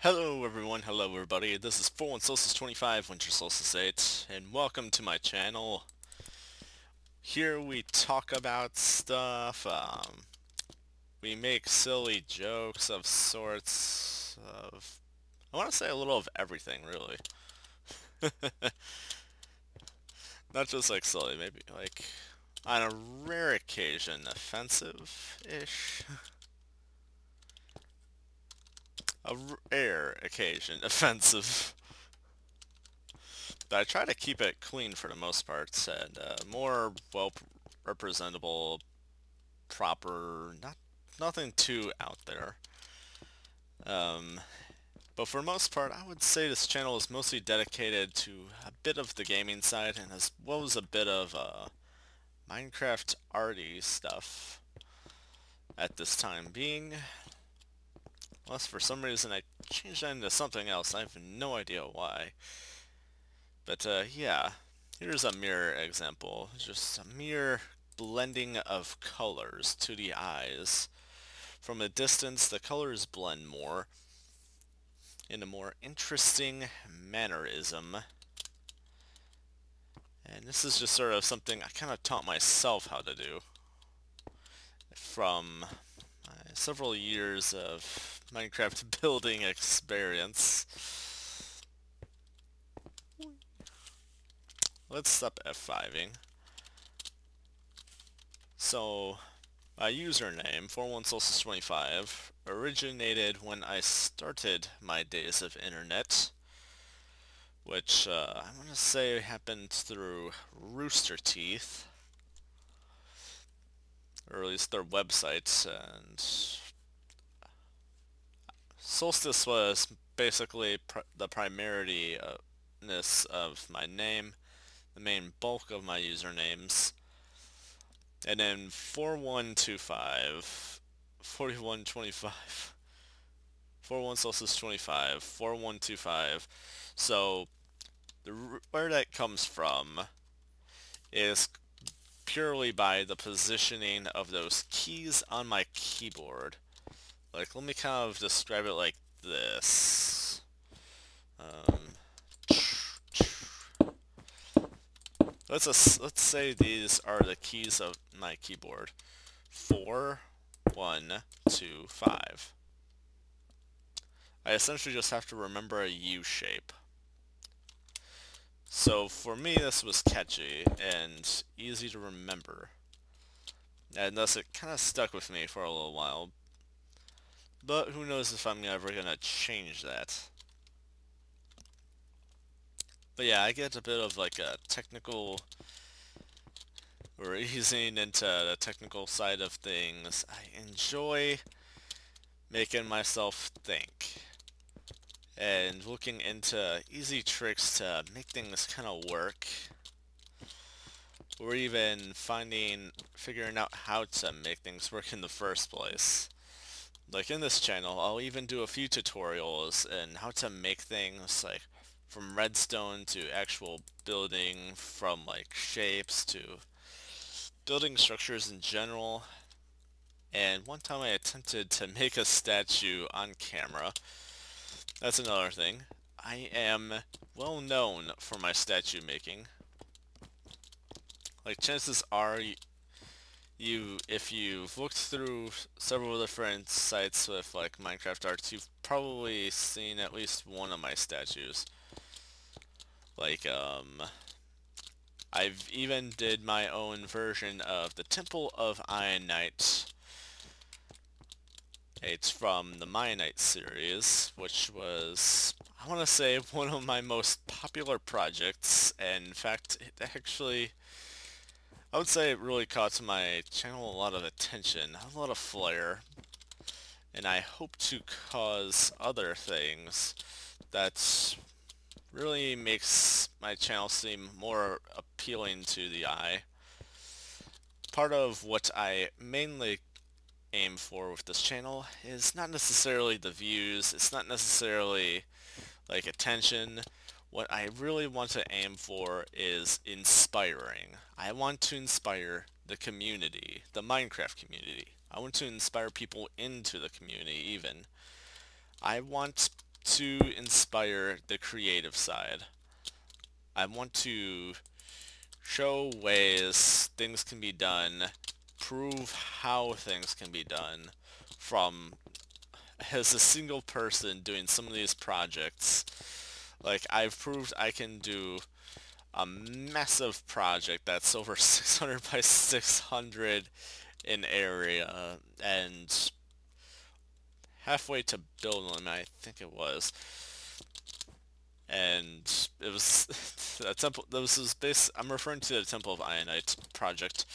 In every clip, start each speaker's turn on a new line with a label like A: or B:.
A: Hello everyone, hello everybody, this is 41Solstice25, Winter Solstice 8, and welcome to my channel. Here we talk about stuff, we make silly jokes of sorts of, I want to say a little of everything, really. Not just like silly, maybe like, on a rare occasion, offensive-ish. A rare occasion, offensive. But I try to keep it clean for the most part, and more well representable, proper, nothing too out there. Um, but for the most part, I would say this channel is mostly dedicated to a bit of the gaming side, and as well as a bit of Minecraft arty stuff at this time being. Unless for some reason I changed that into something else, I have no idea why. But yeah, here's a mirror example. Just a mere blending of colors to the eyes. From a distance, the colors blend more in a more interesting mannerism. And this is just sort of something I kind of taught myself how to do from several years of Minecraft building experience. Let's stop F5ing. So, my username, 41Solstice25, originated when I started my days of internet, which I want to say happened through Rooster Teeth, or at least their website, and Solstice was basically the primariness of my name, the main bulk of my usernames, and then 4125, 4125, 41 Solstice 25, 4125. So where that comes from is purely by the positioning of those keys on my keyboard. Like, let me kind of describe it like this. Let's say these are the keys of my keyboard. 4, 1, 2, 5. I essentially just have to remember a U shape. So for me, this was catchy and easy to remember. And thus it kind of stuck with me for a little while. But who knows if I'm ever going to change that. But yeah, I get a bit of like a technical... We're easing into the technical side of things. I enjoy making myself think. And looking into easy tricks to make things kind of work. Or even figuring out how to make things work in the first place. Like in this channel, I'll even do a few tutorials in how to make things like from redstone to actual building, from like shapes to building structures in general. And one time I attempted to make a statue on camera. That's another thing. I am well known for my statue making. Like, chances are if you've looked through several different sites with like Minecraft arts, you've probably seen at least one of my statues. Like, I've even did my own version of the Temple of Ionite. It's from the Mionite series, which was, I want to say, one of my most popular projects, and in fact, it actually, I would say it really caught my channel a lot of attention, a lot of flair, and I hope to cause other things that really makes my channel seem more appealing to the eye. Part of what I mainly aim for with this channel is not necessarily the views, it's not necessarily like attention. What I really want to aim for is inspiring. I want to inspire the community, the Minecraft community. I want to inspire people into the community even. I want to inspire the creative side. I want to show ways things can be done, prove how things can be done from as a single person doing some of these projects. Like, I've proved I can do a massive project that's over 600 by 600 in area, and halfway to build them, I think it was. And it was a temple. This was I'm referring to the Temple of Ionite project.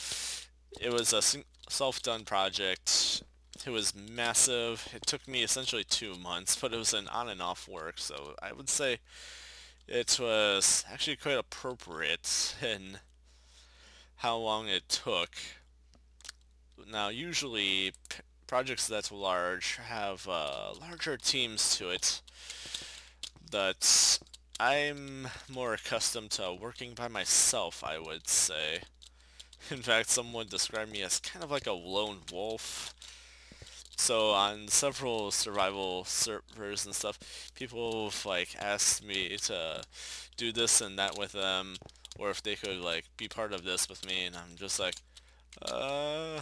A: It was a self-done project. It was massive. It took me essentially 2 months, but it was an on and off work, so I would say it was actually quite appropriate in how long it took. Now, usually projects that large have larger teams to it, but I'm more accustomed to working by myself, I would say. In fact, someone described me as kind of like a lone wolf. So on several survival servers and stuff, people have like asked me to do this and that with them, or if they could like be part of this with me, and I'm just like, uh,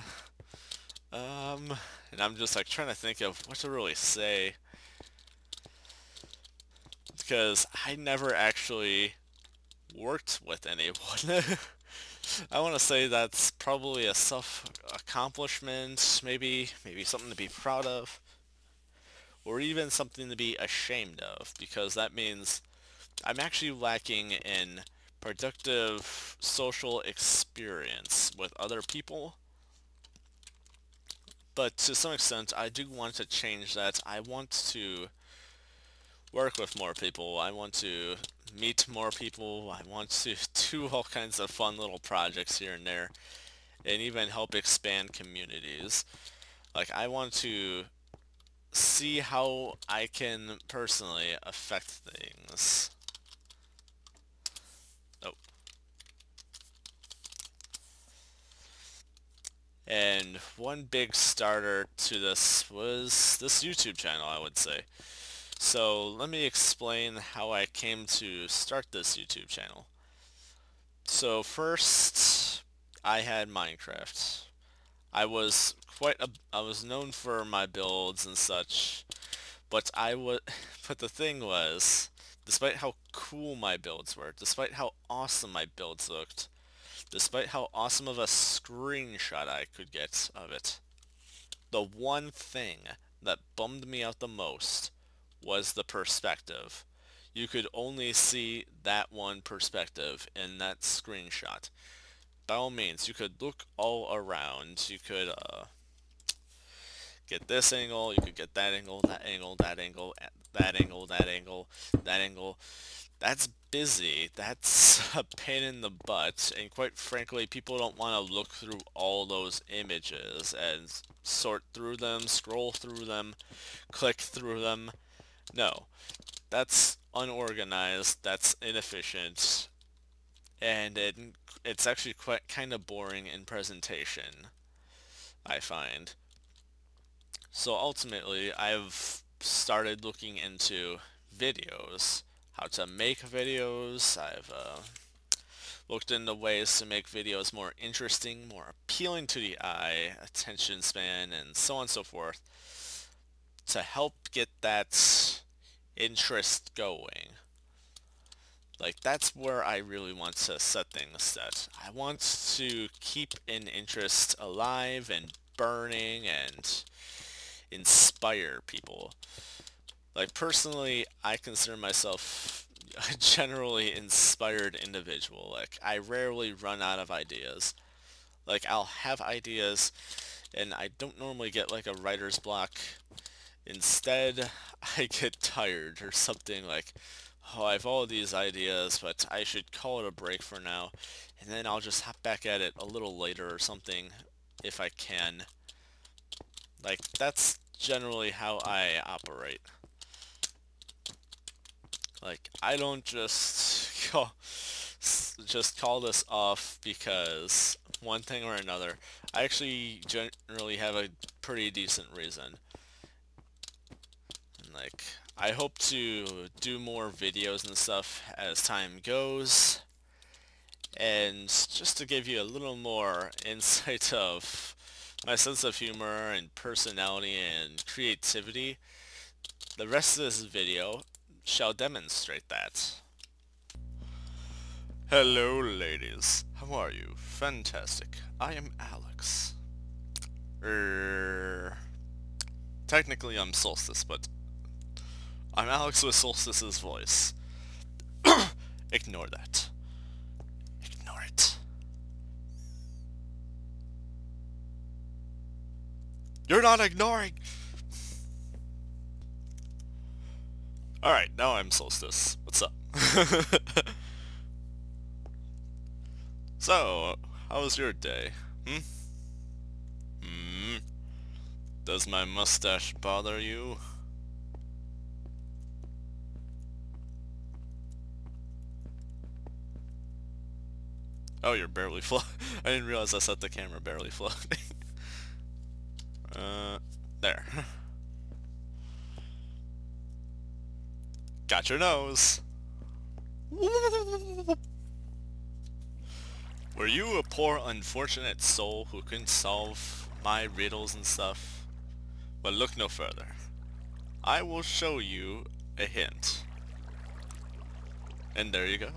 A: and I'm just like trying to think of what to really say, because I never actually worked with anyone. I want to say that's probably a self-accomplishment, maybe something to be proud of, or even something to be ashamed of, because that means I'm actually lacking in productive social experience with other people. But to some extent, I do want to change that. I want to work with more people. I want to meet more people. I want to do all kinds of fun little projects here and there, and even help expand communities. Like, I want to see how I can personally affect things. Oh. And one big starter to this was this YouTube channel, I would say. So let me explain how I came to start this YouTube channel. So first, I had Minecraft. I was I was known for my builds and such, but but the thing was, despite how cool my builds were, despite how awesome my builds looked, despite how awesome of a screenshot I could get of it, the one thing that bummed me out the most was the perspective. You could only see that one perspective in that screenshot. By all means, you could look all around. You could get this angle, you could get that angle, that angle, that angle, that angle, that angle, that angle. That's busy. That's a pain in the butt. And quite frankly, people don't want to look through all those images and sort through them, scroll through them, click through them. No, that's unorganized, that's inefficient, and it's actually quite kind of boring in presentation, I find. So ultimately, I've started looking into videos, how to make videos. I've looked into ways to make videos more interesting, more appealing to the eye, attention span, and so on and so forth, to help get that interest going. Like, that's where I really want to set things set. I want to keep an interest alive and burning and inspire people. Like, personally, I consider myself a generally inspired individual. Like, I rarely run out of ideas. Like, I'll have ideas, and I don't normally get, like, a writer's block. Instead, I get tired or something like, oh, I have all of these ideas, but I should call it a break for now, and then I'll just hop back at it a little later or something, if I can. Like, that's generally how I operate. Like, I don't just call this off because one thing or another. I actually generally have a pretty decent reason. And like, I hope to do more videos and stuff as time goes, and just to give you a little more insight of my sense of humor and personality and creativity, the rest of this video shall demonstrate that. Hello ladies, how are you? Fantastic. I am Alex. Technically I'm Solstice, but I'm Alex with Solstice's voice. Ignore that. Ignore it. You're not ignoring! Alright, now I'm Solstice. What's up? So, how was your day? Hmm? Hmm? Does my mustache bother you? Oh, you're barely floating. I didn't realize I set the camera barely floating. There. Got your nose. Were you a poor unfortunate soul who couldn't solve my riddles and stuff? But look no further. I will show you a hint. And there you go.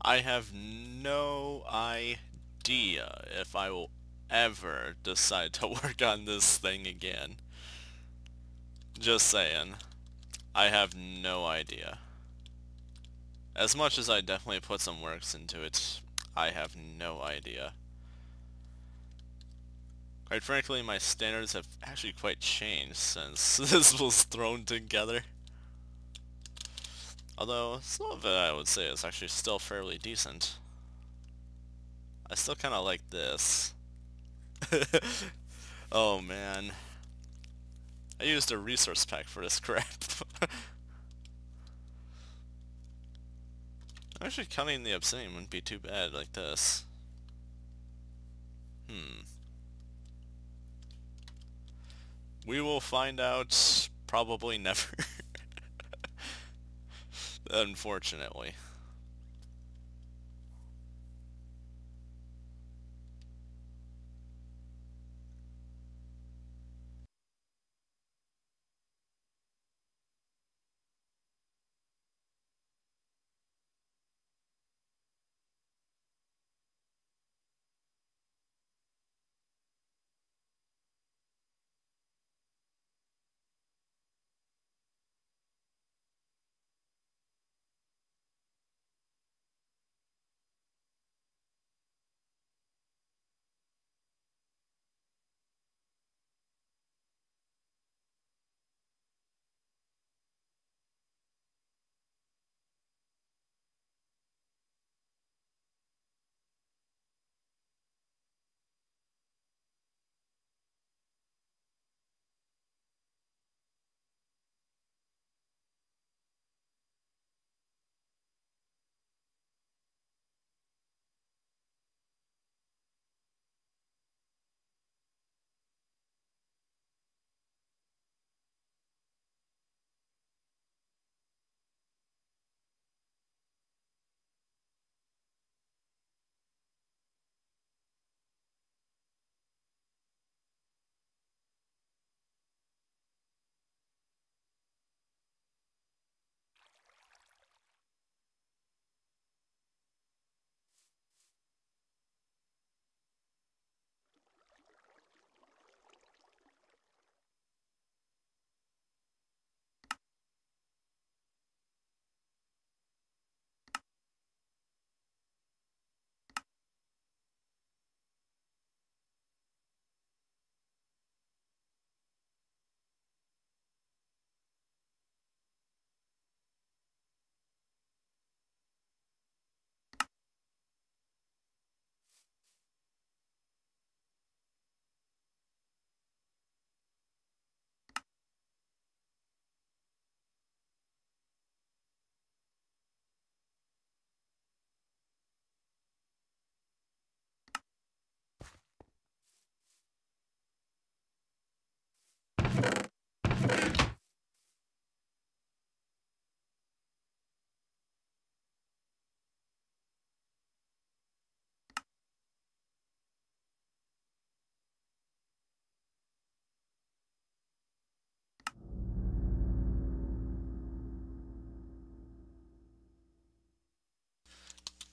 A: I have no idea if I will ever decide to work on this thing again. Just saying. I have no idea. As much as I definitely put some works into it, I have no idea. Quite frankly, my standards have actually quite changed since this was thrown together. Although, some of it I would say is actually still fairly decent. I still kinda like this. Oh man. I used a resource pack for this crap. Actually, cutting the obsidian wouldn't be too bad like this. We will find out probably never. Unfortunately.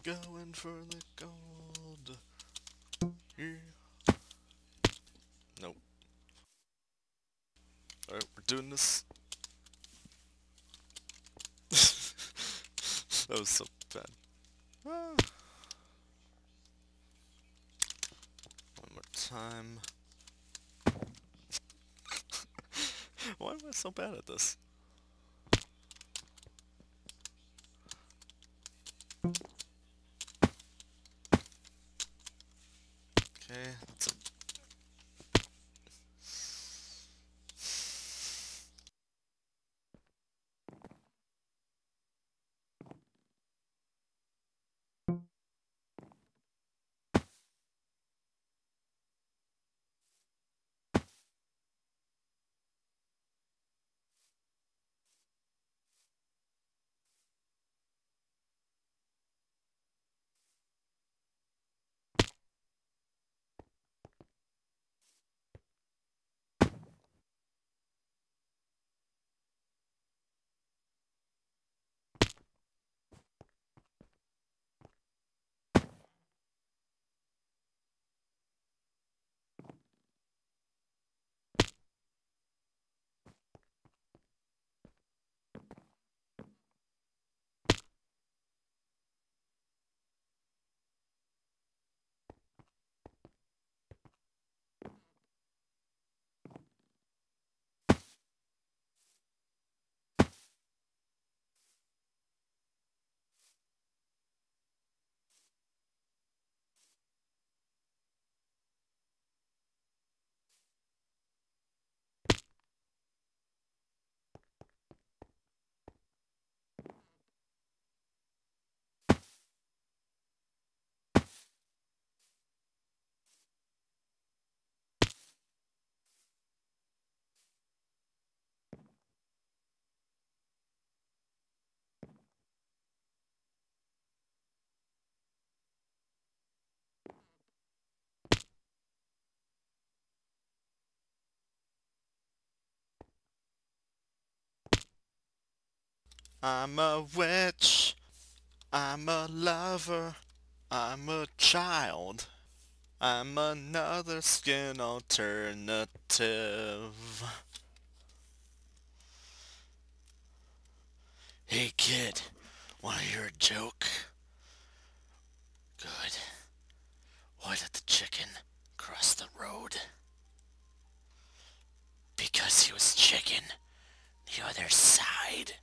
A: Going for the gold. Yeah. Nope. Alright, we're doing this. That was so bad. Ah. One more time. Why am I so bad at this? Okay, that's a I'm a witch. I'm a lover. I'm a child. I'm another skin alternative. Hey kid, wanna hear a joke? Good. Why did the chicken cross the road? Because he was chicken. The other side.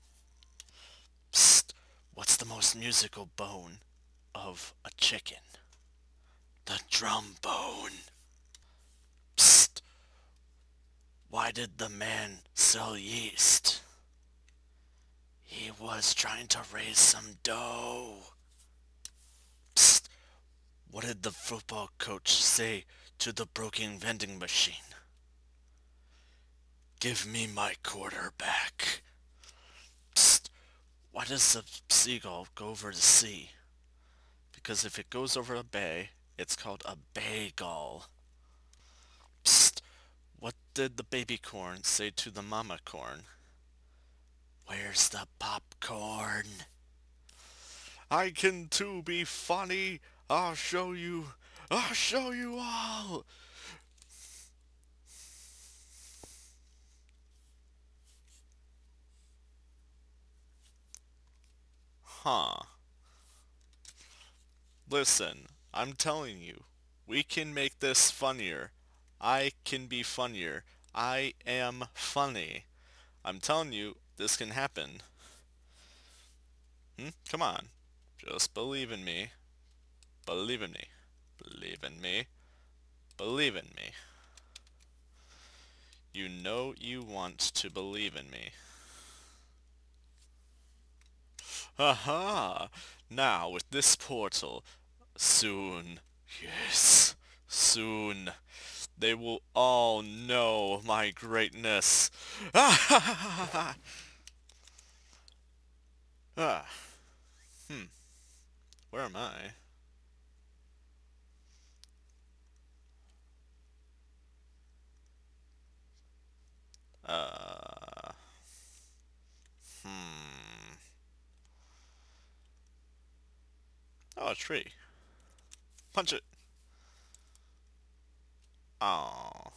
A: Psst. What's the most musical bone of a chicken? The drum bone. Psst. Why did the man sell yeast? He was trying to raise some dough. Psst. What did the football coach say to the broken vending machine? Give me my quarterback. Psst. Why does the seagull go over the sea? Because if it goes over a bay, it's called a bay gull. Psst. What did the baby corn say to the mama corn? Where's the popcorn? I can too be funny. I'll show you. I'll show you all. Huh. Listen, I'm telling you, we can make this funnier. I can be funnier. I am funny. I'm telling you, this can happen. Come on. Just believe in me. Believe in me. Believe in me. Believe in me. You know you want to believe in me. Aha! Now with this portal, soon, yes, soon, they will all know my greatness. Ah! Ah. Where am I? Uh. Hmm. Oh, tree. Punch it. Aww.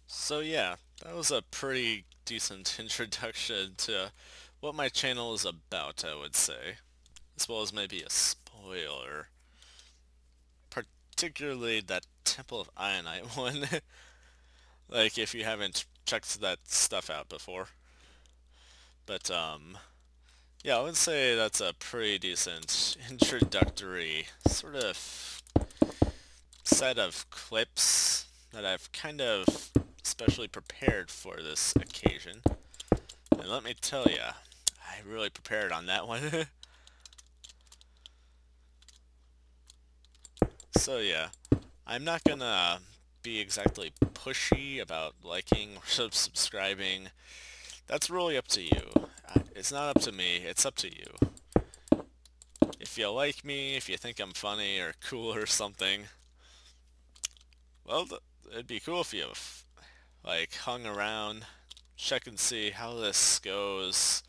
A: So yeah, that was a pretty decent introduction to what my channel is about, I would say. As well as maybe a spoiler. Particularly that Temple of Ionite one. Like, if you haven't checked that stuff out before. But, yeah, I would say that's a pretty decent introductory sort of set of clips that I've kind of specially prepared for this occasion. And let me tell ya, I really prepared on that one. So yeah, I'm not gonna be exactly pushy about liking or subscribing. That's really up to you. It's not up to me, it's up to you. If you like me, if you think I'm funny or cool or something, well, it'd be cool if you like hung around, check and see how this goes.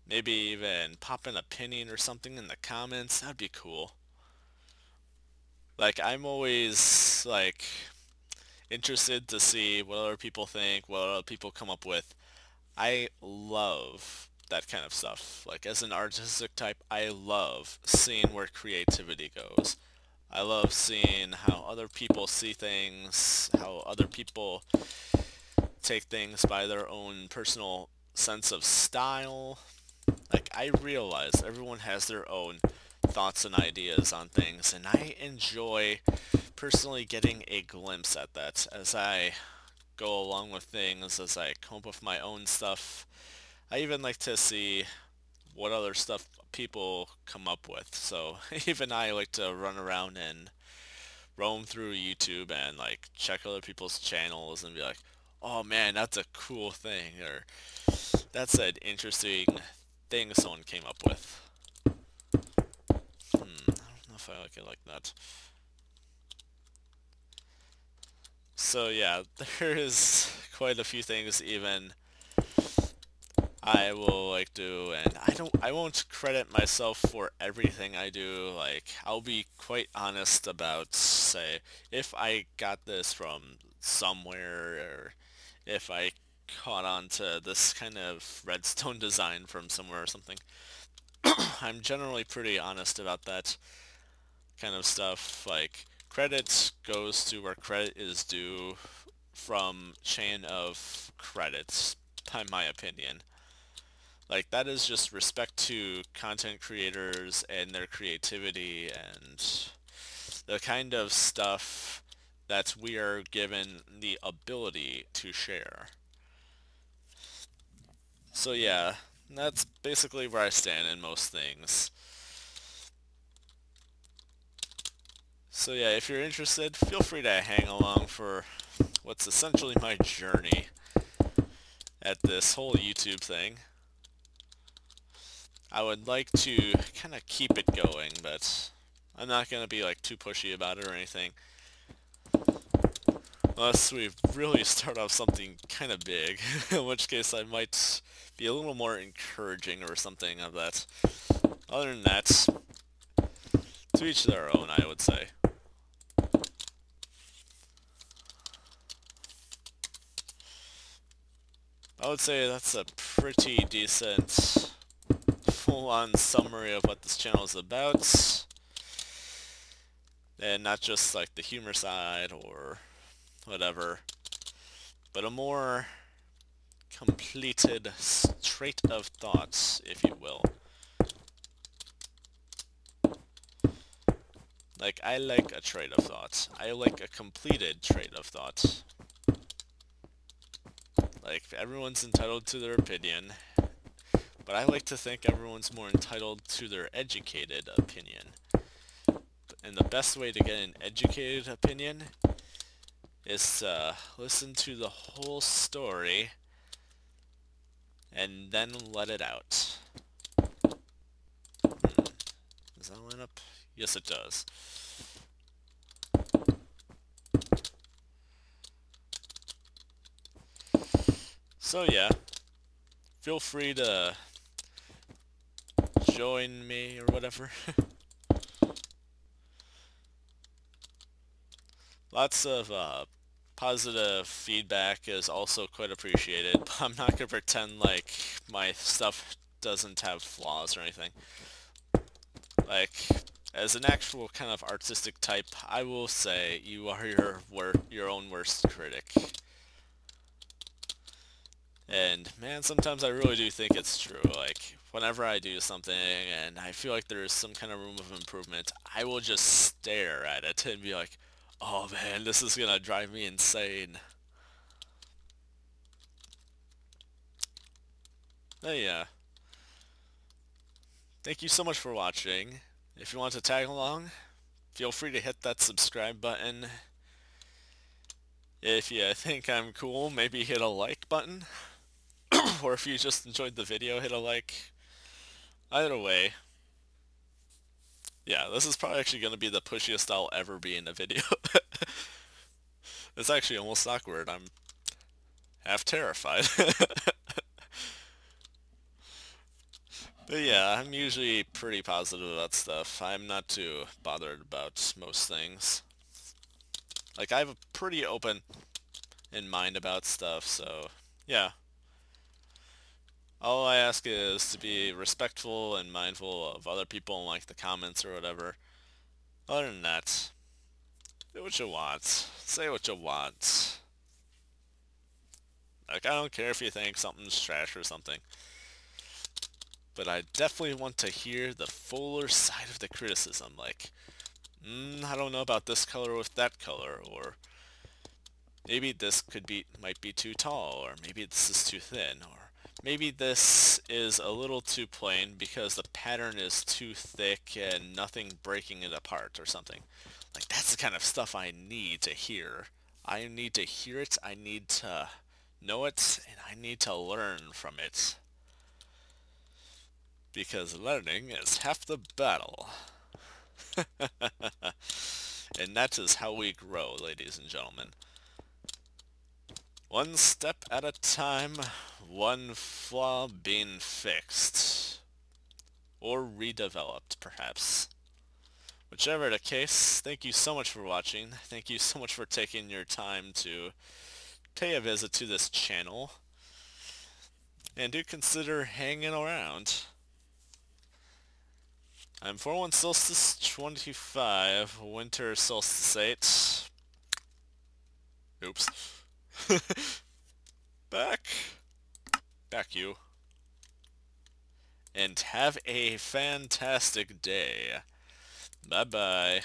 A: Maybe even pop an opinion or something in the comments. That'd be cool. Like, I'm always like interested to see what other people think, what other people come up with. I love that kind of stuff. Like, as an artistic type, I love seeing where creativity goes. I love seeing how other people see things, how other people take things by their own personal sense of style. Like, I realize everyone has their own thoughts and ideas on things, and I enjoy personally getting a glimpse at that as I go along with things, as I come up with my own stuff. I even like to see what other stuff people come up with. So even I like to run around and roam through YouTube and like check other people's channels and be like, oh man, that's a cool thing, or that's an interesting thing someone came up with. I don't know if I like it like that. So yeah, there is quite a few things even I will like do, and I won't credit myself for everything I do. Like, I'll be quite honest about, say, if I got this from somewhere, or if I caught on to this kind of redstone design from somewhere or something. I'm generally pretty honest about that kind of stuff. Like, credit goes to where credit is due from chain of credits, by my opinion. Like, that is just respect to content creators and their creativity and the kind of stuff that we are given the ability to share. So yeah, that's basically where I stand in most things. So yeah, if you're interested, feel free to hang along for what's essentially my journey at this whole YouTube thing. I would like to kind of keep it going, but I'm not gonna be like too pushy about it or anything. Unless we really start off something kind of big, in which case I might be a little more encouraging or something of that. Other than that, to each their own, I would say. I would say that's a pretty decent full-on summary of what this channel is about. And not just like the humor side or whatever, but a more completed trait of thoughts, if you will. Like, I like a trait of thought. I like a completed trait of thought. Like, everyone's entitled to their opinion, but I like to think everyone's more entitled to their educated opinion. And the best way to get an educated opinion is to listen to the whole story and then let it out. Does that line up? Yes, it does. So yeah, feel free to join me or whatever. Lots of positive feedback is also quite appreciated, but I'm not gonna pretend like my stuff doesn't have flaws or anything. Like, as an actual kind of artistic type, I will say you are your own worst critic. And man, sometimes I really do think it's true. Like, whenever I do something and I feel like there's some kind of room of improvement, I will just stare at it and be like, oh man, this is gonna drive me insane. But yeah. Thank you so much for watching. If you want to tag along, feel free to hit that subscribe button. If you think I'm cool, maybe hit a like button. Or if you just enjoyed the video, hit a like. Either way, yeah, this is probably actually going to be the pushiest I'll ever be in a video. It's actually almost awkward. I'm half terrified. But yeah, I'm usually pretty positive about stuff. I'm not too bothered about most things. Like, I have a pretty open in mind about stuff, so yeah. All I ask is to be respectful and mindful of other people in like the comments or whatever. Other than that, do what you want. Say what you want. Like, I don't care if you think something's trash or something. But I definitely want to hear the fuller side of the criticism. Like, I don't know about this color with that color, or maybe this might be too tall, or maybe this is too thin, or maybe this is a little too plain because the pattern is too thick and nothing breaking it apart or something. Like, that's the kind of stuff I need to hear. I need to hear it, I need to know it, and I need to learn from it. Because learning is half the battle. And that is how we grow, ladies and gentlemen. One step at a time, one flaw being fixed. Or redeveloped, perhaps. Whichever the case, thank you so much for watching. Thank you so much for taking your time to pay a visit to this channel. And do consider hanging around. I'm 41 Solstice 25, Winter Solstice 8. Oops. Back you. And have a fantastic day. Bye-bye.